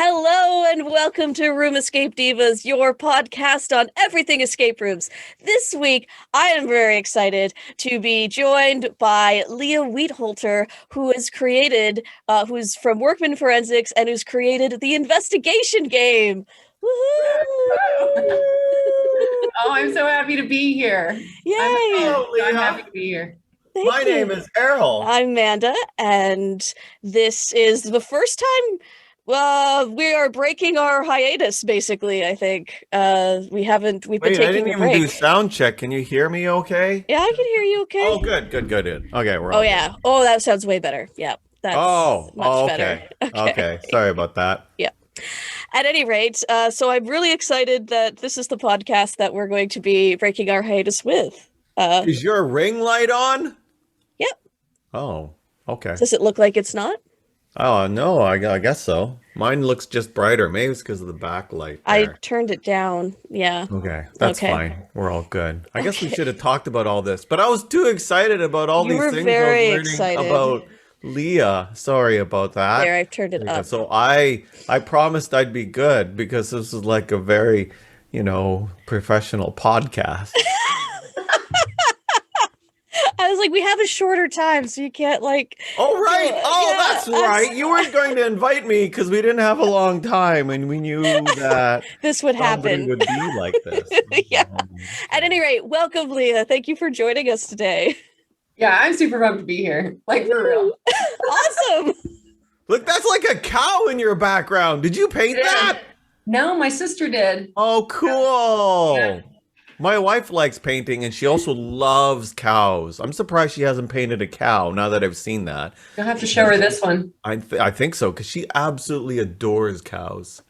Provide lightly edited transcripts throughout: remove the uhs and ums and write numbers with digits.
Hello and welcome to Room Escape Divas, your podcast on everything escape rooms. This week, I am very excited to be joined by Leah Weitholter, who's from Workman Forensics and who's created the investigation game. Woohoo! Oh, I'm so happy to be here. Yay! I'm happy to be here. My name is Errol. I'm Amanda, and this is the first time we are breaking our hiatus, basically, I think. We've been taking a break. I didn't even do sound check. Can you hear me okay? Yeah, I can hear you okay. Oh, good. Okay, we're Oh, yeah. Good. Oh, that sounds way better. Yeah, that's much better. Okay. Sorry about that. Yeah. At any rate, so I'm really excited that this is the podcast that we're going to be breaking our hiatus with. Is your ring light on? Yep. Oh, okay. Does it look like it's not? Oh, no, I guess so. Mine looks just brighter. Maybe it's because of the backlight. I turned it down. Yeah. Okay, that's fine. We're all good. I guess we should have talked about all this, but I was too excited about all these things. Very I was excited about Leah. Sorry about that. There, I've turned it up. So I promised I'd be good because this is like a very, professional podcast. I was like, we have a shorter time, so you can't Oh, right. That's right. You weren't going to invite me because we didn't have a long time, and we knew that this would happen. Would be like this. Yeah. At any rate, welcome, Leah. Thank you for joining us today. Yeah, I'm super pumped to be here. Like, for real. Awesome. Look, that's like a cow in your background. Did you paint that? No, my sister did. Oh, cool. Yeah. My wife likes painting, and she also loves cows. I'm surprised she hasn't painted a cow now that I've seen that. You'll have to show her this one. I think so, because she absolutely adores cows.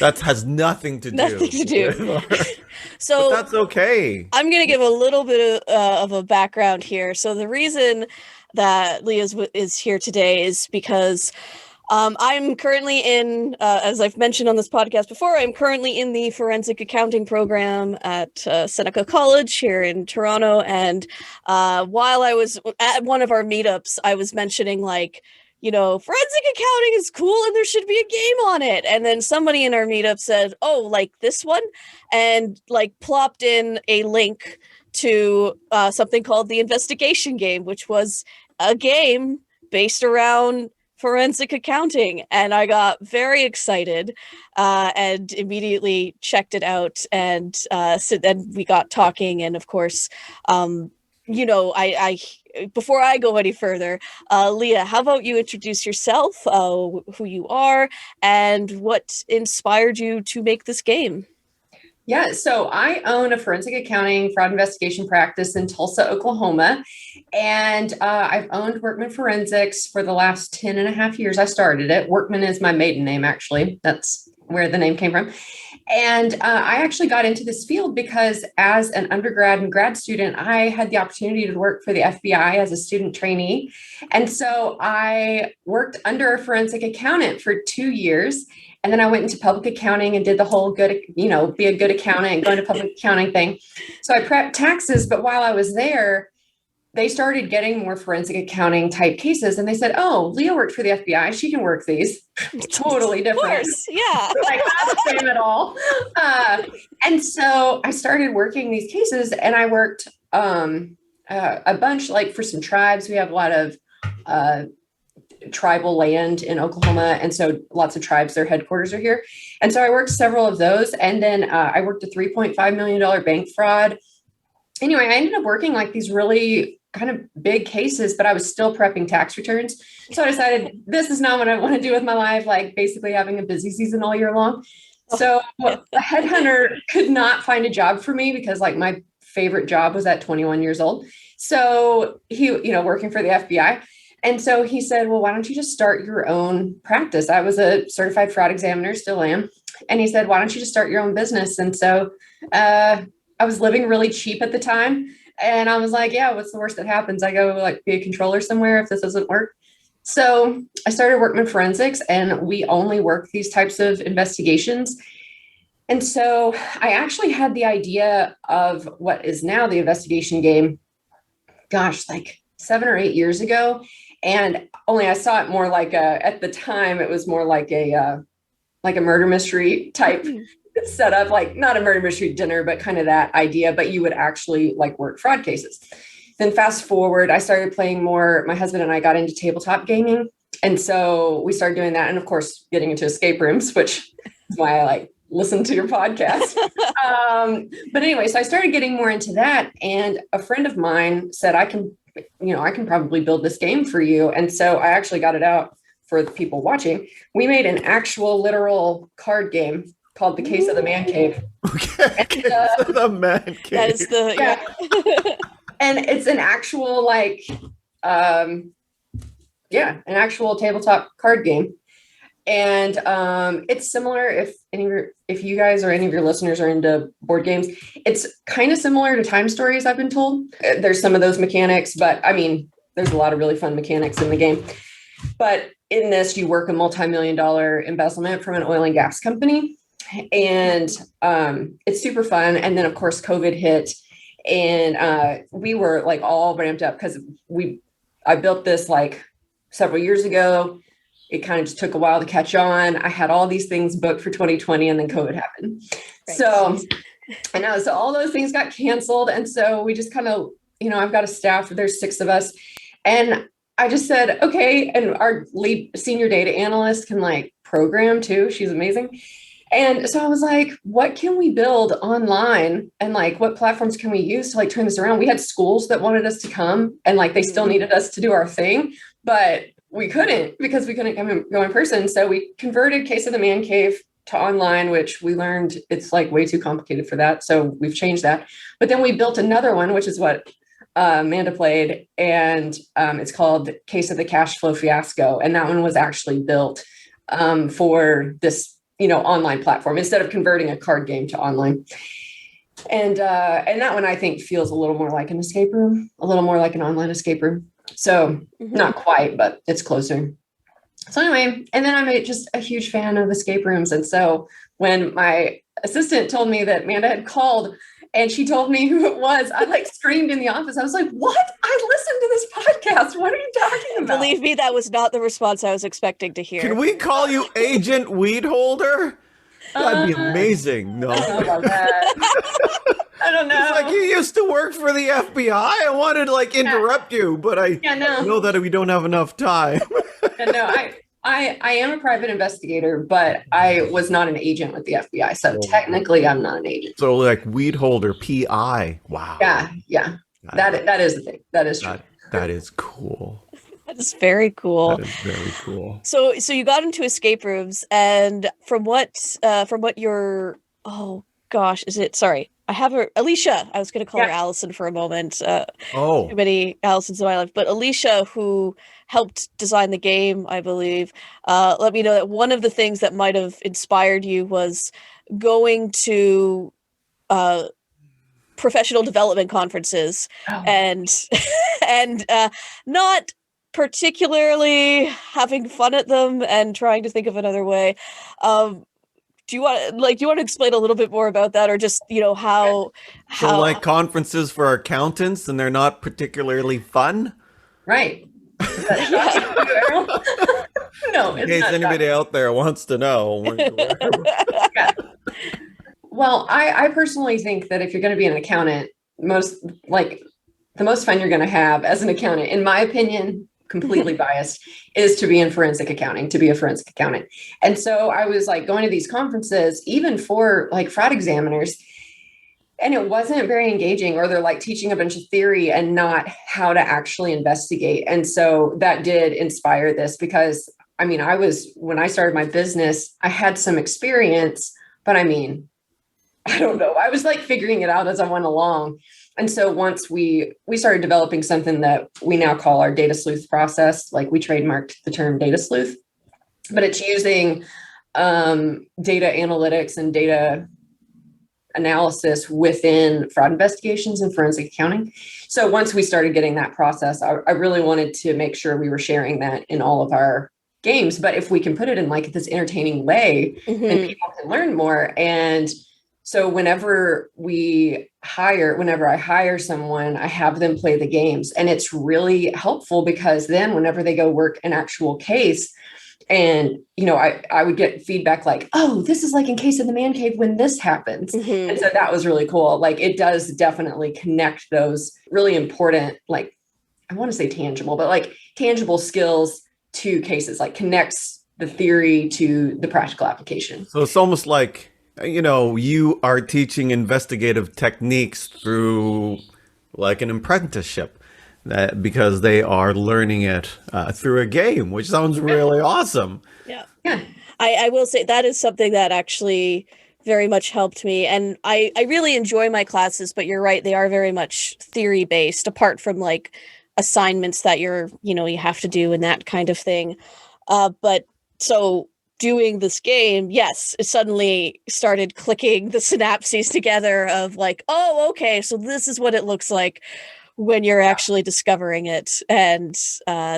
That has nothing to do. So but that's okay. I'm going to give a little bit of a background here. So the reason that Leah is here today is because I'm currently in, as I've mentioned on this podcast before, I'm currently in the forensic accounting program at Seneca College here in Toronto. And while I was at one of our meetups, I was mentioning forensic accounting is cool and there should be a game on it. And then somebody in our meetup said, oh, like this one? And plopped in a link to something called the investigation game, which was a game based around forensic accounting, and I got very excited and immediately checked it out, and so then we got talking, and of course I before I go any further, Leah, how about you introduce yourself, who you are, and what inspired you to make this game? Yeah, so I own a forensic accounting fraud investigation practice in Tulsa, Oklahoma, and I've owned Workman Forensics for the last 10 and a half years. I started it. Workman is my maiden name, actually. That's where the name came from. And I actually got into this field because as an undergrad and grad student, I had the opportunity to work for the FBI as a student trainee. And so I worked under a forensic accountant for 2 years. And then I went into public accounting and did the whole be a good accountant and go into public accounting thing. So I prepped taxes, but while I was there, they started getting more forensic accounting type cases. And they said, oh, Leah worked for the FBI. She can work these. Totally different. Of course, yeah. Like, not the same at all. And so I started working these cases, and I worked a bunch, for some tribes. We have a lot of tribal land in Oklahoma, and so lots of tribes, their headquarters are here, and so I worked several of those, and then I worked a $3.5 million bank fraud. Anyway, I ended up working these really kind of big cases, but I was still prepping tax returns. So I decided this is not what I want to do with my life, basically having a busy season all year long. So a headhunter could not find a job for me because my favorite job was at 21 years old. So he, working for the FBI. And so he said, well, why don't you just start your own practice? I was a certified fraud examiner, still am. And he said, why don't you just start your own business? And so I was living really cheap at the time. And I was like, yeah, what's the worst that happens? I go be a controller somewhere if this doesn't work. So I started Workman Forensics, and we only work these types of investigations. And so I actually had the idea of what is now the investigation game, 7 or 8 years ago. And only I saw it more at the time, it was more like a like a murder mystery type setup, like not a murder mystery dinner, but kind of that idea, but you would actually like work fraud cases. Then fast forward, I started playing more. My husband and I got into tabletop gaming. And so we started doing that. And of course, getting into escape rooms, which is why I like listen to your podcast. But anyway, so I started getting more into that. And a friend of mine said, I can probably build this game for you. And so I actually got it out for the people watching. We made an actual literal card game called The Case of the Man Cave. Okay. Case of the Man Cave. That is the, And it's an actual an actual tabletop card game. And it's similar if you guys or any of your listeners are into board games, it's kind of similar to Time Stories, I've been told. There's some of those mechanics, but I mean, there's a lot of really fun mechanics in the game. But in this, you work a multi-million-dollar embezzlement from an oil and gas company. And it's super fun. And then of course, COVID hit. And we were like all ramped up because I built this like several years ago. It kind of just took a while to catch on. I had all these things booked for 2020 and then COVID happened. Right. So all those things got canceled. And so we just kind of, I've got a staff, there's 6 of us. And I just said, okay. And our lead senior data analyst can like program too. She's amazing. And so I was like, what can we build online? And like, what platforms can we use to like turn this around? We had schools that wanted us to come and like, they still needed us to do our thing, but we couldn't because we couldn't go in person. So we converted Case of the Man Cave to online, which we learned it's like way too complicated for that. So we've changed that. But then we built another one, which is what Amanda played. And it's called Case of the Cash Flow Fiasco. And that one was actually built for this online platform instead of converting a card game to online. And that one I think feels a little more like an escape room, a little more like an online escape room. So not quite, but it's closer. So anyway, and then I'm just a huge fan of escape rooms. And so when my assistant told me that Amanda had called and she told me who it was, I like screamed in the office. I was like, what? I listened to this podcast. What are you talking about? Believe me, that was not the response I was expecting to hear. Can we call you Agent Weetholter? That'd be amazing. No. I don't know about that. I don't know. It's like you used to work for the FBI. I wanted to like interrupt you, but I know that we don't have enough time. No, I am a private investigator, but I was not an agent with the FBI. So technically I'm not an agent. So like Wietholter, PI. Wow. Yeah. That is the thing. That is true. That is cool. That is very cool. That is very cool. So you got into escape rooms, and from what your I have her Alicia. I was going to call her Allison for a moment. Too many Allisons in my life, but Alicia, who helped design the game, I believe, let me know that one of the things that might have inspired you was going to professional development conferences and not particularly having fun at them and trying to think of another way. Do you want to explain a little bit more about that, or just how like conferences for accountants and they're not particularly fun, right? No, in case anybody out there wants to know. Well, I personally think that if you're going to be an accountant, the most fun you're going to have as an accountant, in my opinion, completely biased, is to be in forensic accounting, to be a forensic accountant. And so I was like going to these conferences, even for like fraud examiners, and it wasn't very engaging, or they're like teaching a bunch of theory and not how to actually investigate. And so that did inspire this, because I mean, when I started my business, I had some experience, but I mean, I don't know. I was like figuring it out as I went along. And so once we started developing something that we now call our data sleuth process, like we trademarked the term data sleuth, but it's using data analytics and data analysis within fraud investigations and forensic accounting. So once we started getting that process, I really wanted to make sure we were sharing that in all of our games. But if we can put it in like this entertaining way, then people can learn more. And so whenever I hire someone, I have them play the games, and it's really helpful, because then whenever they go work an actual case, And, I would get feedback like, oh, this is like in Case of the Man Cave when this happens. Mm-hmm. And so that was really cool. Like it does definitely connect those really important, like, I want to say tangible, but like tangible skills to cases, like connects the theory to the practical application. So it's almost like, you are teaching investigative techniques through like an apprenticeship, because they are learning it through a game, which sounds really awesome. Yeah. Yeah. I will say that is something that actually very much helped me. And I really enjoy my classes, but you're right, they are very much theory based, apart from like assignments that you have to do and that kind of thing. But so doing this game, yes, it suddenly started clicking the synapses together of like, oh, okay, so this is what it looks like when you're actually discovering it. And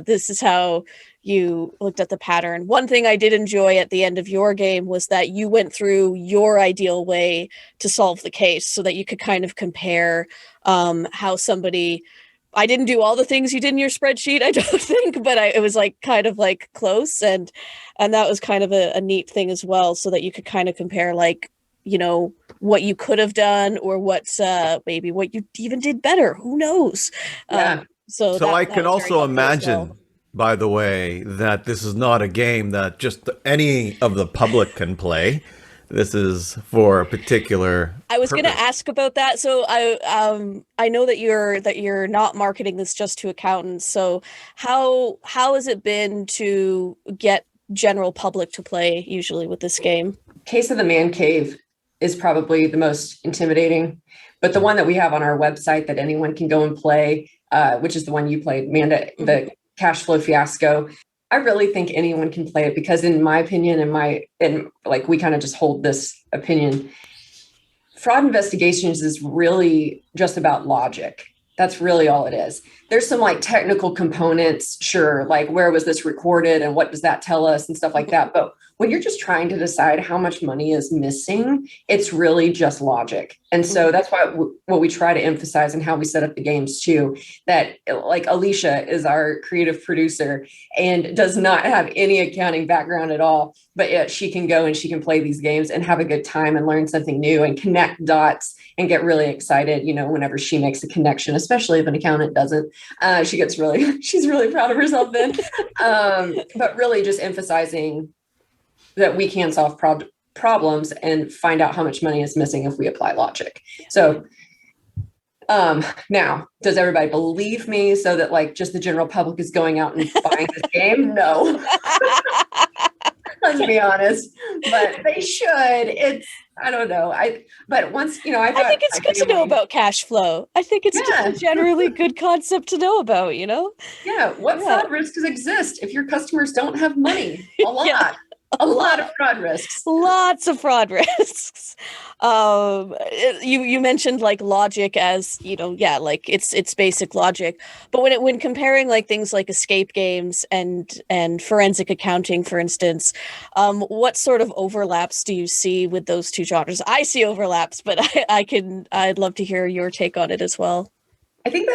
this is how you looked at the pattern. One thing I did enjoy at the end of your game was that you went through your ideal way to solve the case so that you could kind of compare how somebody... I didn't do all the things you did in your spreadsheet, I don't think, but it was like kind of like close, and that was kind of a neat thing as well, so that you could kind of compare like, what you could have done, or what's maybe what you even did better. Who knows? Yeah. So I can also imagine, by the way, that this is not a game that just any of the public can play. This is for a particular I was going to purpose. ask about that. So I know that you're not marketing this just to accountants. So how has it been to get general public to play usually with this game? Case of the Man Cave is probably the most intimidating, but the one that we have on our website that anyone can go and play, which is the one you played, Amanda, the cash flow fiasco. I really think anyone can play it because, in my opinion, and like we kind of just hold this opinion, fraud investigations is really just about logic. That's really all it is. There's some like technical components, sure, like where was this recorded and what does that tell us and stuff like that. But when you're just trying to decide how much money is missing, it's really just logic. And so that's what we try to emphasize and how we set up the games too, that like Alicia is our creative producer and does not have any accounting background at all, but yet she can go and she can play these games and have a good time and learn something new and connect dots and get really excited, whenever she makes a connection, especially if an accountant doesn't. She's really proud of herself then. But really just emphasizing that we can solve problems and find out how much money is missing if we apply logic. So now, does everybody believe me so that like just the general public is going out and buying this game? No. Let's be honest, but they should. I don't know. But once, I think it's good to know about cash flow. I think it's just a generally good concept to know about, Yeah. What fraud risks exist if your customers don't have money? A lot. A lot of fraud risks. Lots of fraud risks. You mentioned like logic as, like it's basic logic. But when comparing like things like escape games and forensic accounting, for instance, what sort of overlaps do you see with those two genres? I see overlaps, but I'd love to hear your take on it as well. I think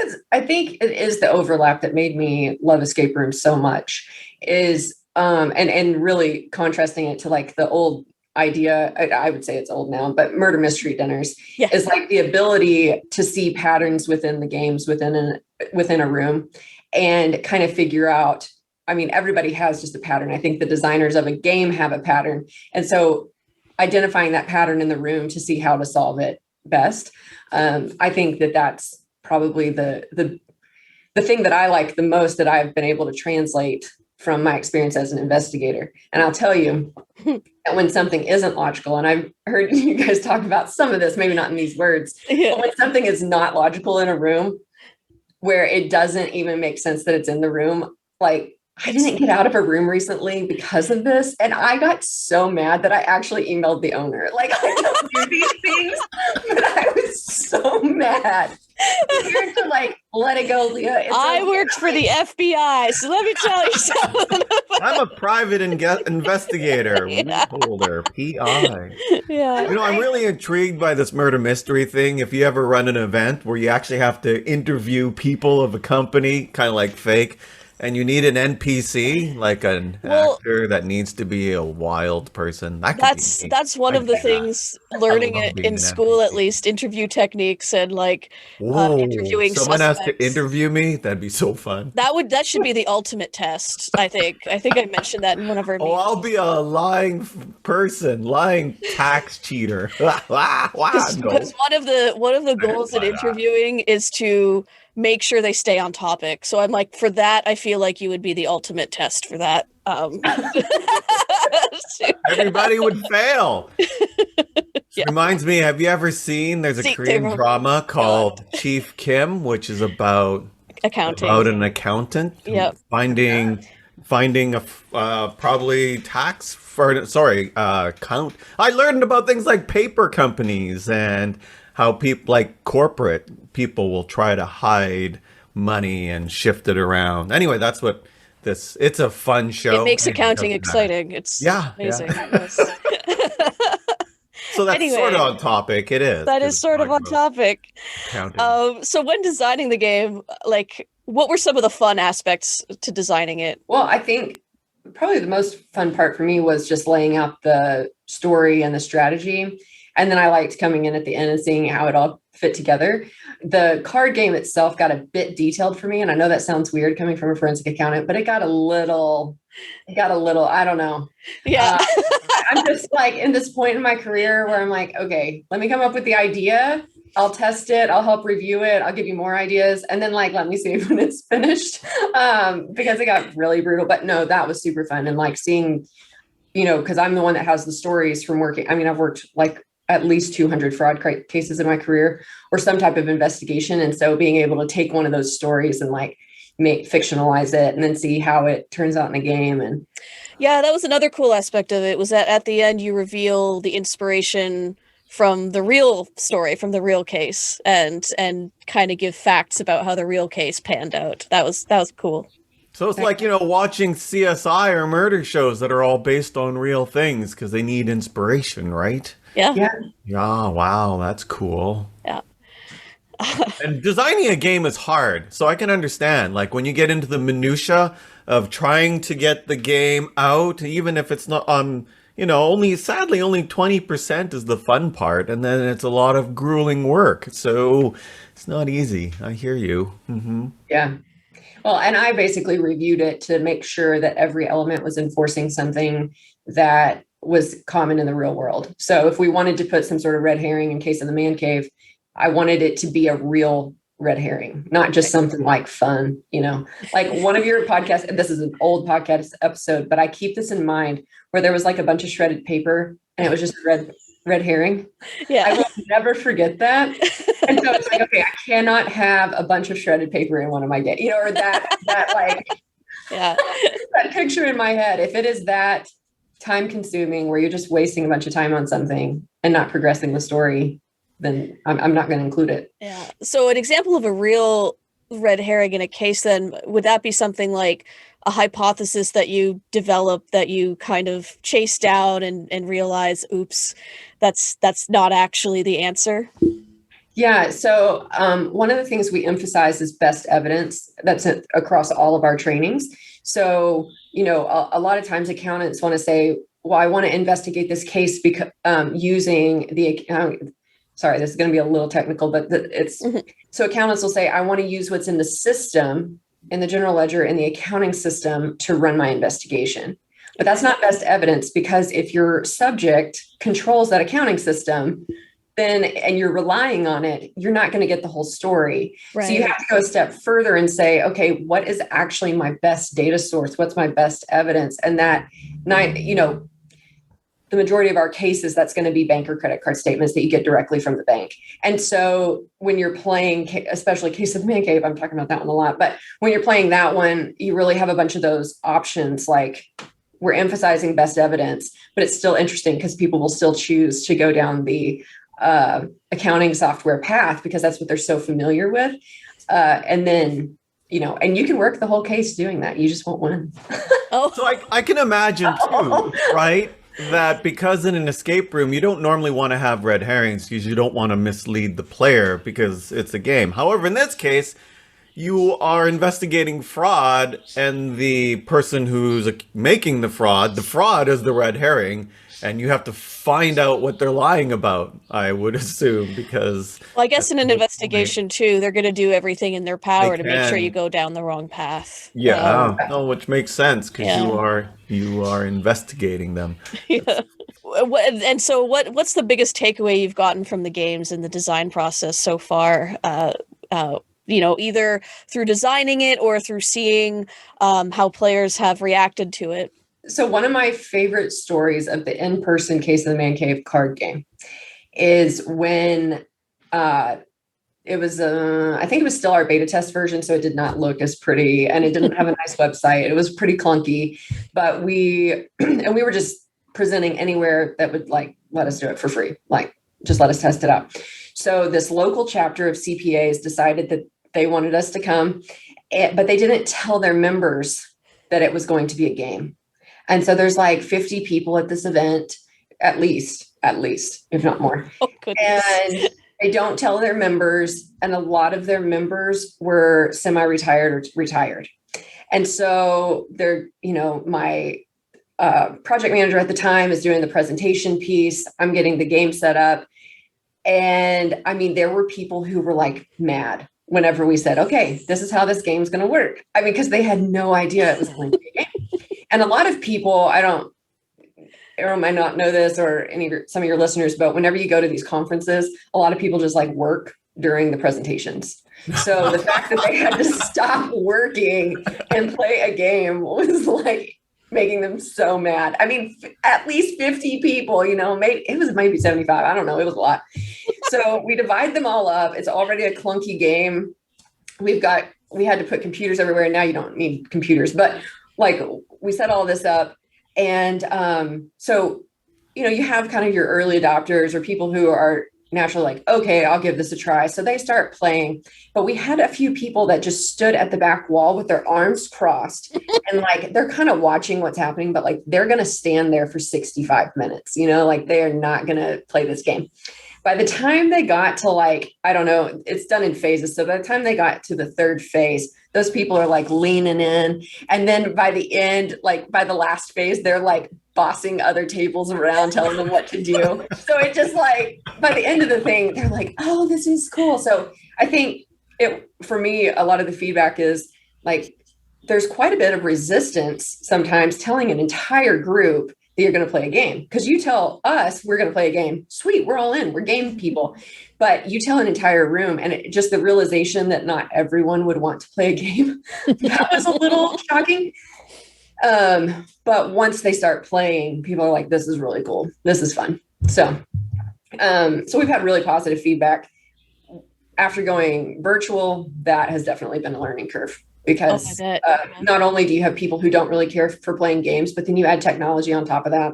it is the overlap that made me love escape rooms so much is and really contrasting it to like the old idea, I would say it's old now, but murder mystery dinners is like the ability to see patterns within the games within a room and kind of figure out. I mean, everybody has just a pattern. I think the designers of a game have a pattern. And so identifying that pattern in the room to see how to solve it best. I think that's probably the thing that I like the most that I've been able to translate from my experience as an investigator. And I'll tell you that when something isn't logical, and I've heard you guys talk about some of this, maybe not in these words, but when something is not logical in a room where it doesn't even make sense that it's in the room, like I didn't get out of a room recently because of this. And I got so mad that I actually emailed the owner. Like I don't do these things, but I was so mad. Here to like let it go, Leah. I worked for the FBI, so let me tell you something. I'm a private investigator. Wietholter, PI. Yeah. I'm really intrigued by this murder mystery thing. If you ever run an event where you actually have to interview people of a company, kind of like fake, and you need an NPC, like an Well, actor that needs to be a wild person. That could be that's me. that's one I of the get that. things, I learning love it being in an school at NPC. least, interview techniques and like Whoa, interviewing someone has to suspects. interview me? That'd be so fun. That should be the ultimate test, I think. I think I mentioned that in one of our Oh, I'll meetings. be a lying person, lying tax cheater. Wow, Because no. one of the I didn't goals in buy that. interviewing is to make sure they stay on topic. So I'm like, for that, I feel like you would be the ultimate test for that. Everybody would fail. This Yeah. reminds me, have you ever seen, there's a See, they Korean were drama God. called Chief Kim, which is about Accounting. an accountant Yep. finding a probably tax for sorry count. I learned about things like paper companies and how people like corporate people will try to hide money and shift it around. Anyway, that's what this. It's a fun It show. makes Anyway, it accounting doesn't matter. exciting. It's Yeah, yeah. amazing. Yes. So that's sort of Anyway, on topic. It is that because is it's sort of talking on about topic. accounting. So when designing the game, like, what were some of the fun aspects to designing it? Well, I think probably the most fun part for me was just laying out the story and the strategy. And then I liked coming in at the end and seeing how it all fit together. The card game itself got a bit detailed for me. And I know that sounds weird coming from a forensic accountant, but it got a little, I don't know. Yeah. Uh, I'm just like in this point in my career where I'm like, okay, let me come up with the idea. I'll test it. I'll help review it. I'll give you more ideas. And then like, let me see when it's finished. Because it got really brutal, but no, that was super fun. And like seeing, cause I'm the one that has the stories from working. I mean, I've worked like at least 200 fraud cases in my career or some type of investigation. And so being able to take one of those stories and like fictionalize it and then see how it turns out in the game. And Yeah, that was another cool aspect of it, was that at the end you reveal the inspiration from the real story, from the real case, and kind of give facts about how the real case panned out. That was cool. So it's like, watching CSI or murder shows that are all based on real things because they need inspiration, right? Yeah. yeah, Yeah, wow, that's cool. Yeah. And designing a game is hard, so I can understand. Like when you get into the minutia of trying to get the game out, even if it's not only 20% is the fun part, and then it's a lot of grueling work. So it's not easy. I hear you. yeah. Well, and I basically reviewed it to make sure that every element was enforcing something that was common in the real world. So if we wanted to put some sort of red herring in case of the man cave, I wanted it to be a real red herring, not just something like fun, like one of your podcasts, and this is an old podcast episode, but I keep this in mind where there was like a bunch of shredded paper and it was just red herring. I Yeah. will never forget that. And so it's like, okay, I cannot have a bunch of shredded paper in one of my games, or that like Yeah. that picture in my head. If it is that time consuming where you're just wasting a bunch of time on something and not progressing the story, then I'm not going to include it. Yeah. So an example of a real red herring in a case, then, would that be something like a hypothesis that you develop, that you kind of chase down and realize, oops, that's not actually the answer? Yeah. So one of the things we emphasize is best evidence. That's across all of our trainings. So, a lot of times accountants want to say, well, I want to investigate this case because using the sorry, this is going to be a little technical, but so accountants will say, I want to use what's in the system, in the general ledger, in the accounting system to run my investigation. But that's not best evidence, because if your subject controls that accounting system, then, and you're relying on it, you're not going to get the whole story. Right. So you have to go a step further and say, okay, what is actually my best data source? What's my best evidence? And that the majority of our cases, that's going to be bank or credit card statements that you get directly from the bank. And so when you're playing, especially Case of Man Cave, I'm talking about that one a lot, but when you're playing that one, you really have a bunch of those options. Like, we're emphasizing best evidence, but it's still interesting because people will still choose to go down the accounting software path because that's what they're so familiar with. And then, and you can work the whole case doing that. You just won't win. Oh. So I can imagine too, right? That because in an escape room, you don't normally want to have red herrings because you don't want to mislead the player because it's a game. However, in this case, you are investigating fraud, and the person who's making the fraud is the red herring, and you have to find out what they're lying about, I would assume, because Well, I guess at in an the point, investigation too, they're going to do everything in their they power to make sure you can. go down the wrong path. Yeah, no, which makes sense because Yeah. you are investigating them. Yeah. And so what's the biggest takeaway you've gotten from the games and the design process so far? Either through designing it or through seeing how players have reacted to it. So one of my favorite stories of the in-person Case of the Man Cave card game is when it was I think it was still our beta test version, so it did not look as pretty and it didn't have a nice website. It was pretty clunky, but we were just presenting anywhere that would like let us do it for free, like just let us test it out. So this local chapter of CPAs decided that they wanted us to come, but they didn't tell their members that it was going to be a game. And so there's like 50 people at this event, at least, if not more. Oh, goodness. And they don't tell their members. And a lot of their members were semi-retired or retired. And so they're, my project manager at the time is doing the presentation piece. I'm getting the game set up. And I mean, there were people who were like mad whenever we said, okay, this is how this game's going to work. I mean, because they had no idea it was going to be a game. And a lot of people, Errol might not know this or some of your listeners, but whenever you go to these conferences, a lot of people just like work during the presentations. So the fact that they had to stop working and play a game was like making them so mad. I mean, at least 50 people, maybe it was maybe 75. I don't know. It was a lot. So we divide them all up. It's already a clunky game. We had to put computers everywhere. Now you don't need computers, but like we set all this up. And so, you have kind of your early adopters or people who are naturally like, okay, I'll give this a try. So they start playing, but we had a few people that just stood at the back wall with their arms crossed and like, they're kind of watching what's happening, but like, they're going to stand there for 65 minutes, like they are not going to play this game. By the time they got to like, I don't know, it's done in phases. So by the time they got to the third phase, those people are like leaning in. And then by the end, like by the last phase, they're like bossing other tables around, telling them what to do. So it just like, by the end of the thing, they're like, oh, this is cool. So I think for me, a lot of the feedback is like, there's quite a bit of resistance sometimes telling an entire group that you're going to play a game, because you tell us we're going to play a game. Sweet. We're all in. We're game people. But you tell an entire room, and just the realization that not everyone would want to play a game. That was a little shocking. But once they start playing, people are like, this is really cool. This is fun. So we've had really positive feedback. After going virtual, that has definitely been a learning curve. Because not only do you have people who don't really care for playing games, but then you add technology on top of that.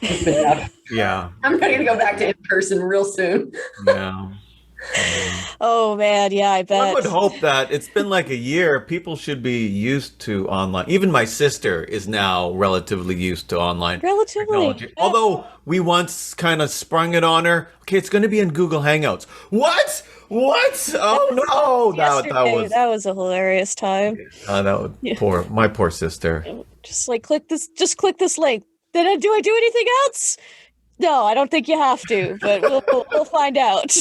It's been tough. Yeah. I'm ready to go back to in person real soon. Yeah. Oh man, yeah, I bet. I would hope that it's been like a year. People should be used to online. Even my sister is now relatively used to online technology. Although we once kind of sprung it on her. Okay, it's going to be in Google Hangouts. What? Oh no! That was a hilarious time. My poor sister. Just like click this link. Do I do anything else? No, I don't think you have to, but we'll find out.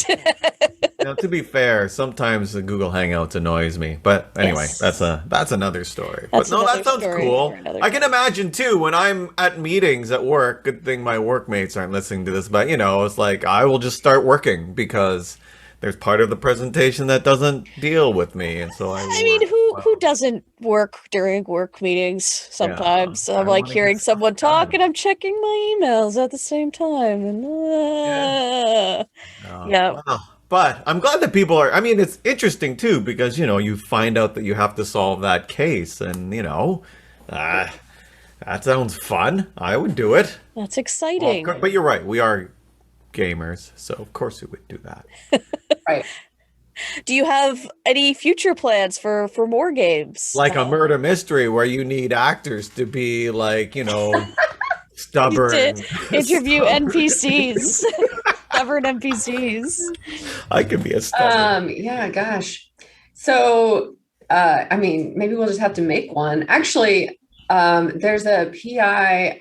Now, to be fair, sometimes the Google Hangouts annoys me. But anyway, yes. that's another story. That sounds cool. I can imagine too when I'm at meetings at work. Good thing my workmates aren't listening to this, but it's like I will just start working because there's part of the presentation that doesn't deal with me, and so who doesn't work during work meetings? Sometimes I'm like hearing someone talk, and I'm checking my emails at the same time, and yeah. Wow. But I'm glad that people are. I mean, it's interesting too because you find out that you have to solve that case, and that sounds fun. I would do it. That's exciting. Well, but you're right. We are gamers, so of course we would do that. Right. Do you have any future plans for more games? Like a murder mystery where you need actors to be like, stubborn. To interview NPCs. Stubborn NPCs. I could be a stubborn. Yeah, gosh. So, I mean, maybe we'll just have to make one. Actually, there's a PI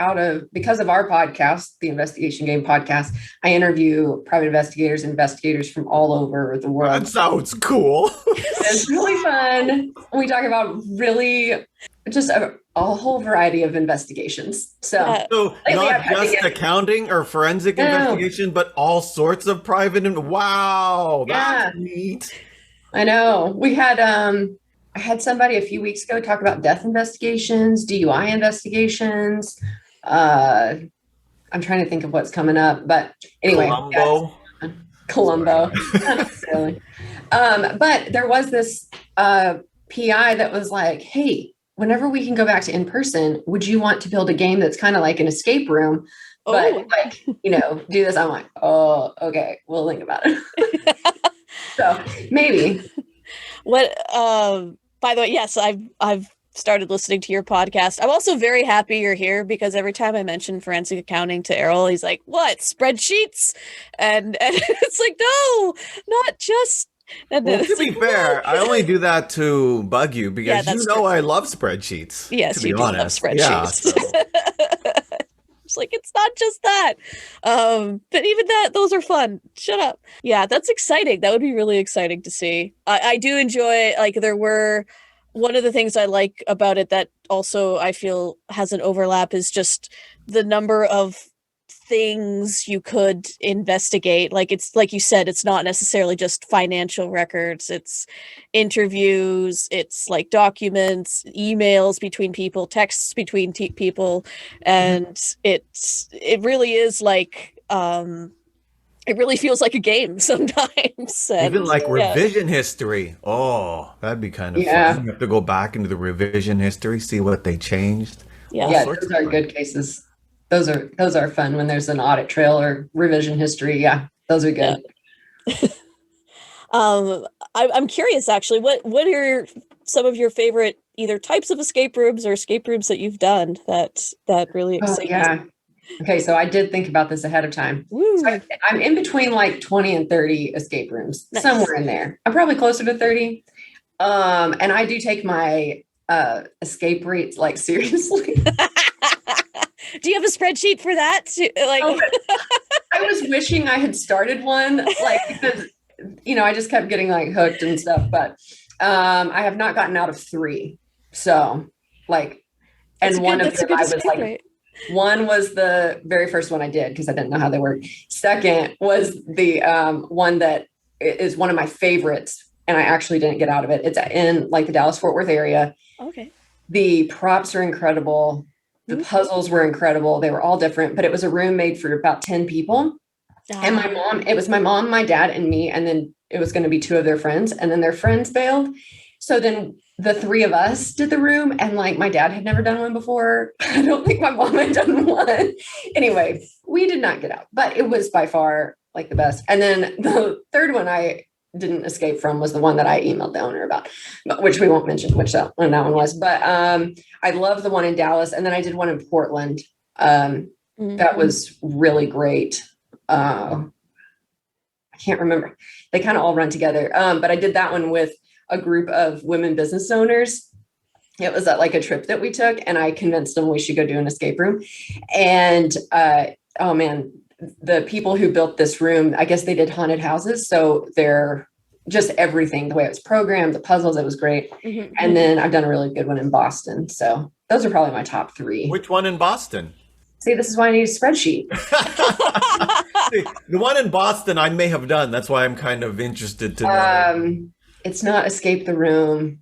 because of our podcast, the Investigation Game podcast, I interview private investigators from all over the world. That sounds cool. It's really fun. We talk about really just a whole variety of investigations. So, So not just accounting or forensic investigation, but all sorts of private wow, that's neat. I know. We had I had somebody a few weeks ago talk about death investigations, DUI investigations. I'm trying to think of what's coming up, but anyway. Columbo. Silly. But there was this PI that was like, hey, whenever we can go back to in person, would you want to build a game that's kind of like an escape room? But like, do this. I'm like, oh, okay, we'll think about it. So maybe. What by the way, yes, I've started listening to your podcast. I'm also very happy you're here because every time I mention forensic accounting to Errol, he's like, what, spreadsheets? And it's like, no, not just. And well, to be fair, I only do that to bug you because true. I love spreadsheets. Yes, to be honest. Love spreadsheets. Yeah, it's like, it's not just that. But even that, those are fun. Shut up. Yeah, that's exciting. That would be really exciting to see. I do enjoy, like, one of the things I like about it that also I feel has an overlap is just the number of things you could investigate. Like, it's like you said, it's not necessarily just financial records, it's interviews, it's like documents, emails between people, texts between people, and it really is like it really feels like a game sometimes. Even like revision history. Oh, that'd be kind of fun. You have to go back into the revision history, see what they changed. Yeah, those are good cases. Those are fun when there's an audit trail or revision history. Yeah, those are good. Yeah. I'm curious, actually, what are some of your favorite either types of escape rooms or escape rooms that you've done that really excite you? Okay, so I did think about this ahead of time. So I'm in between like 20 and 30 escape rooms, somewhere in there. I'm probably closer to 30. And I do take my escape rates like seriously. Do you have a spreadsheet for that? I was wishing I had started one, like, because I just kept getting like hooked and stuff, but I have not gotten out of 3. So like, and one of them I was like, one was the very first one I did because I didn't know how they worked. Second was the one that is one of my favorites, and I actually didn't get out of it. It's in like the Dallas-Fort Worth area. Okay. The props are incredible. The puzzles were incredible. They were all different, but it was a room made for about 10 people. And it was my mom, my dad, and me. And then it was going to be 2 of their friends, and then their friends bailed. So then the 3 of us did the room, and like my dad had never done one before. I don't think my mom had done one. Anyway, we did not get out, but it was by far like the best. And then the third one I didn't escape from was the one that I emailed the owner about, which we won't mention which that one was. But I love the one in Dallas, and then I did one in Portland. That was really great. I can't remember. They kind of all run together. But I did that one with a group of women business owners. It was like a trip that we took, and I convinced them we should go do an escape room. And oh man, the people who built this room, I guess they did haunted houses. So they're just everything, the way it was programmed, the puzzles, it was great. And then I've done a really good one in Boston. So those are probably my top 3. Which one in Boston? See, this is why I need a spreadsheet. See, the one in Boston I may have done. That's why I'm kind of interested to know. It's not Escape the Room.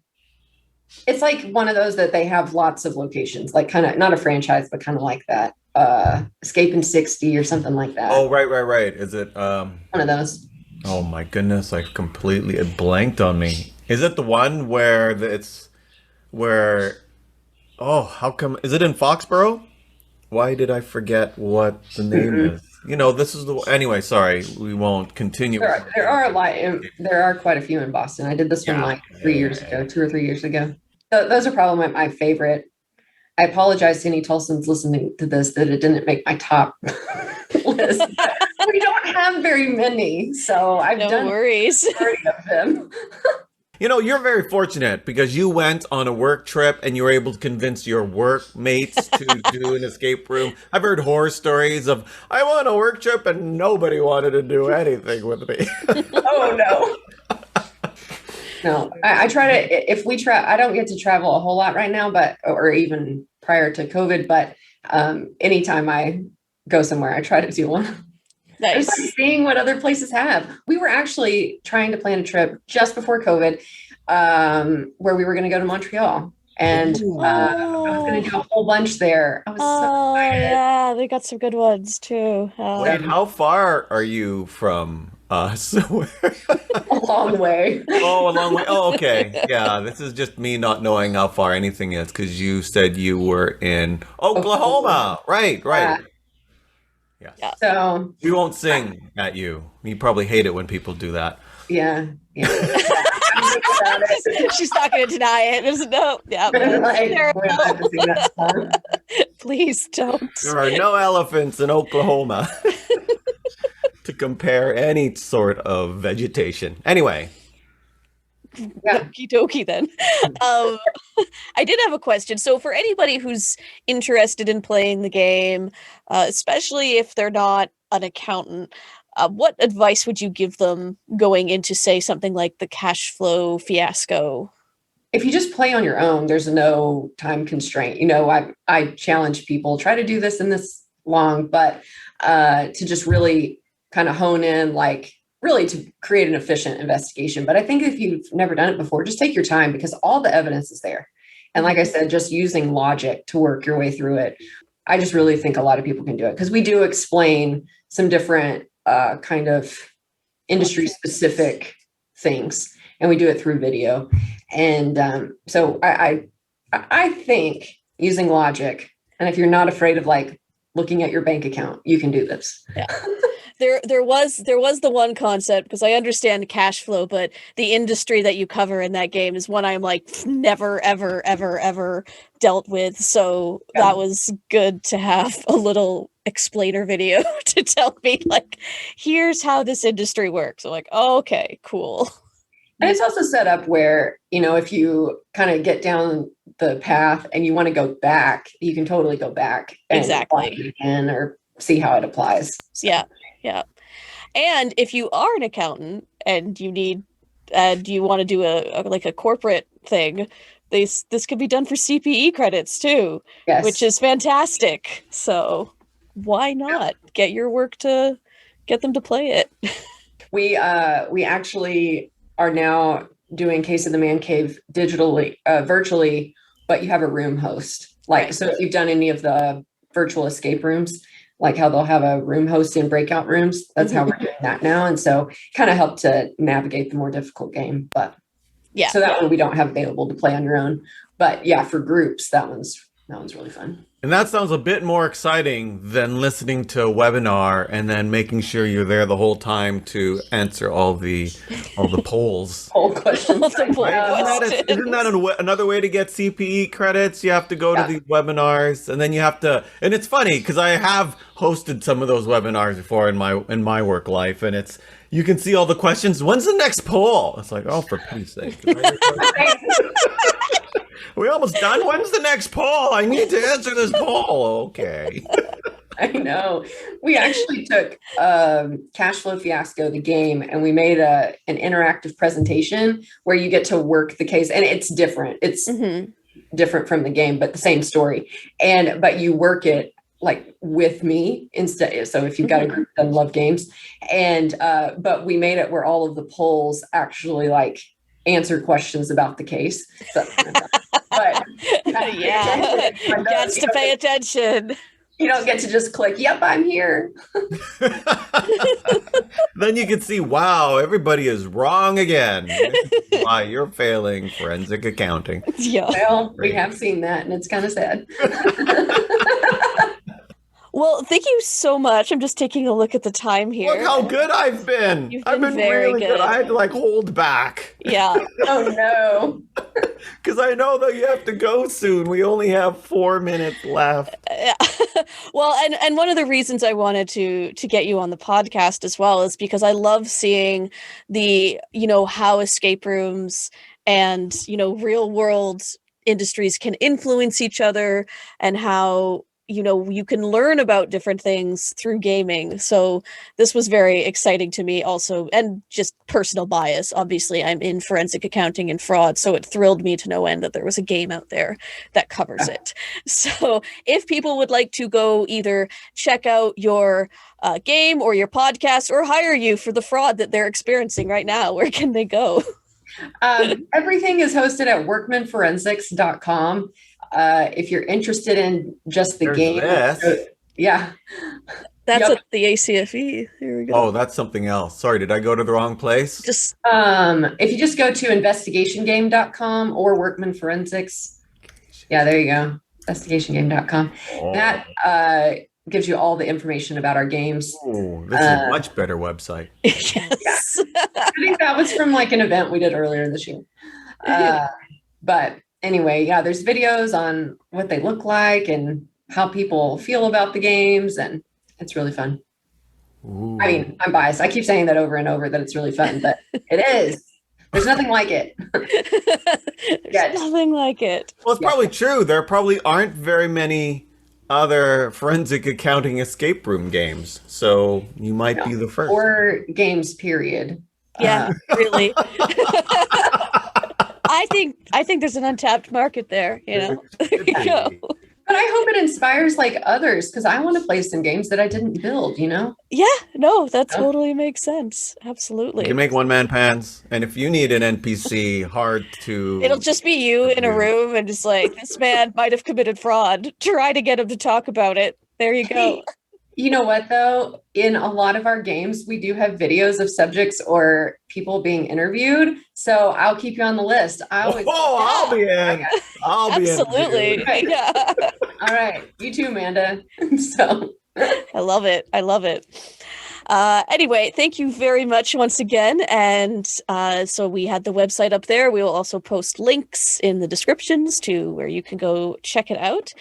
It's like one of those that they have lots of locations, like kind of not a franchise, but kind of like that. Escape in 60 or something like that. Oh, right. Is it one of those? Oh my goodness, it blanked on me. Is it the one where how come, is it in Foxborough? Why did I forget what the name is? This is anyway, sorry, we won't continue. There are quite a few in Boston. I did this one like 3 years ago, 2 or 3 years ago. Those are probably my favorite. I apologize to any Tulsans listening to this that it didn't make my top list. We don't have very many, so I've done worries. 30 of them. You know, you're very fortunate because you went on a work trip and you were able to convince your workmates to do an escape room. I've heard horror stories of, I went on a work trip and nobody wanted to do anything with me. Oh, no. No, I try to, if we try, I don't get to travel a whole lot right now, but, or even prior to COVID, but anytime I go somewhere, I try to do one. Nice. Just like seeing what other places have. We were actually trying to plan a trip just before COVID, where we were going to go to Montreal, and I was going to do a whole bunch there. I was so excited. Yeah, they got some good ones too. Wait, how far are you from us? A long way. Oh, a long way. Oh, okay. Yeah, this is just me not knowing how far anything is because you said you were in Oklahoma. Right. Yeah. So we won't sing at you. You probably hate it when people do that. yeah. She's not going to deny it. There's no, yeah. Please don't. There are no elephants in Oklahoma to compare any sort of vegetation. Anyway. Yeah. Okie dokie then. I did have a question. So for anybody who's interested in playing the game, especially if they're not an accountant, what advice would you give them going into, say, something like the cash flow fiasco? If you just play on your own, there's no time constraint. You know, I challenge people, try to do this in this long, but to just really kind of hone in, like really to create an efficient investigation. But I think if you've never done it before, just take your time because all the evidence is there. And like I said, just using logic to work your way through it. I just really think a lot of people can do it because we do explain some different kind of industry specific things, and we do it through video. And so I think using logic, and if you're not afraid of like looking at your bank account, you can do this. Yeah. There was the one concept, because I understand cash flow, but the industry that you cover in that game is one I'm like never, ever, ever, ever dealt with. So that was good to have a little explainer video to tell me like, here's how this industry works. I'm like, oh, okay, cool. And it's also set up where, you know, if you kind of get down the path and you want to go back, you can totally go back and Exactly. and or see how it applies. So. Yeah. And if you are an accountant and you need, you want to do a corporate thing, this could be done for CPE credits too, Yes. which is fantastic. So why not get your work to get them to play it? We actually are now doing Case of the Man Cave digitally, virtually, but you have a room host. Like, right. So if you've done any of the virtual escape rooms, like how they'll have a room host in breakout rooms, that's how we're doing that now. And so kind of help to navigate the more difficult game. But so that one we don't have available to play on your own. But yeah, for groups, that one's really fun. And that sounds a bit more exciting than listening to a webinar and then making sure you're there the whole time to answer all the polls. Poll questions. Isn't that another way to get CPE credits? You have to go to these webinars, and then you have to. And it's funny because I have hosted some of those webinars before in my work life, and it's you can see all the questions. When's the next poll? It's like, oh, for Pete's sake. We almost done. When's the next poll? I need to answer this poll. Okay. I know. We actually took Cash Flow Fiasco, the game, and we made an interactive presentation where you get to work the case. And it's different. It's different from the game, but the same story. But you work it like with me instead. So if you've got a group that love games, and but we made it where all of the polls actually like answer questions about the case. So, but gets to pay attention. You don't get to just click, yep, I'm here. Then you can see, wow, everybody is wrong again. This is why you're failing forensic accounting. Yeah. Well, we have seen that, and it's kind of sad. Well, thank you so much. I'm just taking a look at the time here. Look how good I've been. I've been very really good. I had to like hold back. Yeah. Oh no. Because I know that you have to go soon. We only have 4 minutes left. Well, and one of the reasons I wanted to get you on the podcast as well is because I love seeing the, how escape rooms and real world industries can influence each other, and how you can learn about different things through gaming. So this was very exciting to me also, and just personal bias. Obviously, I'm in forensic accounting and fraud, so it thrilled me to no end that there was a game out there that covers it. So if people would like to go either check out your game or your podcast, or hire you for the fraud that they're experiencing right now, where can they go? Everything is hosted at workmanforensics.com. If you're interested in just the There's game, this. yeah. That's Yep. at the ACFE. Here we go. Oh, that's something else. Sorry, did I go to the wrong place? Just If you just go to investigationgame.com or Workman Forensics, yeah, there you go. Investigationgame.com. Oh. That gives you all the information about our games. Ooh, this is a much better website. yes. I think that was from like an event we did earlier this year. But anyway, yeah, there's videos on what they look like and how people feel about the games, and it's really fun. Ooh. I mean, I'm biased. I keep saying that over and over, that it's really fun, but it is. There's nothing like it. There's nothing like it. Well, it's probably true. There probably aren't very many other forensic accounting escape room games, so you might be the first. Or games, period. Yeah, really. I think there's an untapped market there, There you go. But I hope it inspires like others, because I want to play some games that I didn't build, Yeah, no, that totally makes sense. Absolutely. You can make one-man pans, and if you need an NPC hard to... It'll just be you in a room and just like, this man might have committed fraud. Try to get him to talk about it. There you go. You know what, though? In a lot of our games, we do have videos of subjects or people being interviewed. So I'll keep you on the list. I'll be in. I'll be in. Absolutely. Yeah. All right. You too, Amanda. So I love it. I love it. Anyway, thank you very much once again. And so we had the website up there. We will also post links in the descriptions to where you can go check it out.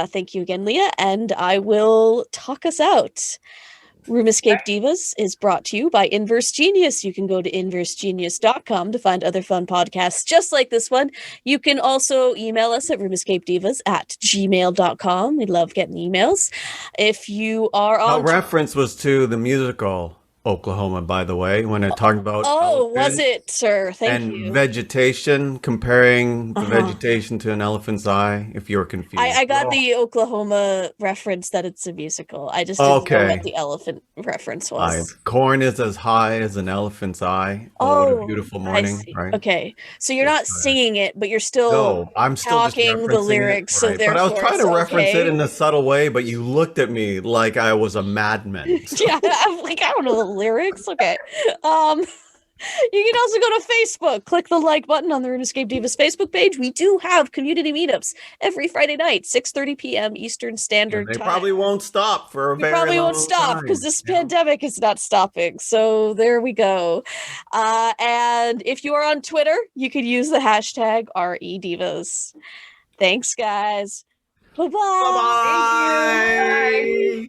Thank you again, Leah. And I will talk us out. Room Escape Divas is brought to you by Inverse Genius. You can go to inversegenius.com to find other fun podcasts just like this one. You can also email us at roomescapedivas@gmail.com. We love getting emails. If you are on... That reference was to the musical Oklahoma, by the way, when I talked about... Oh, was it, sir? Thank you. And vegetation, comparing the vegetation to an elephant's eye, if you're confused. I got the Oklahoma reference that it's a musical. I just didn't know what the elephant reference was. Corn is as high as an elephant's eye. Oh, what a beautiful morning, right? Okay, so you're not singing it, but you're still I'm still talking the lyrics. Right. So but I was trying to reference it in a subtle way, but you looked at me like I was a madman. So. Yeah, I'm like, I don't know the lyrics. Okay. You can also go to Facebook. Click the like button on the Room Escape Divas Facebook page. We do have community meetups every Friday night, 6:30 p.m. Eastern Standard Time. They probably won't stop for a very long time. Probably won't stop because this pandemic is not stopping. So there we go. And if you are on Twitter, you could use the hashtag REDivas. Thanks, guys. Bye-bye. Bye-bye. Bye.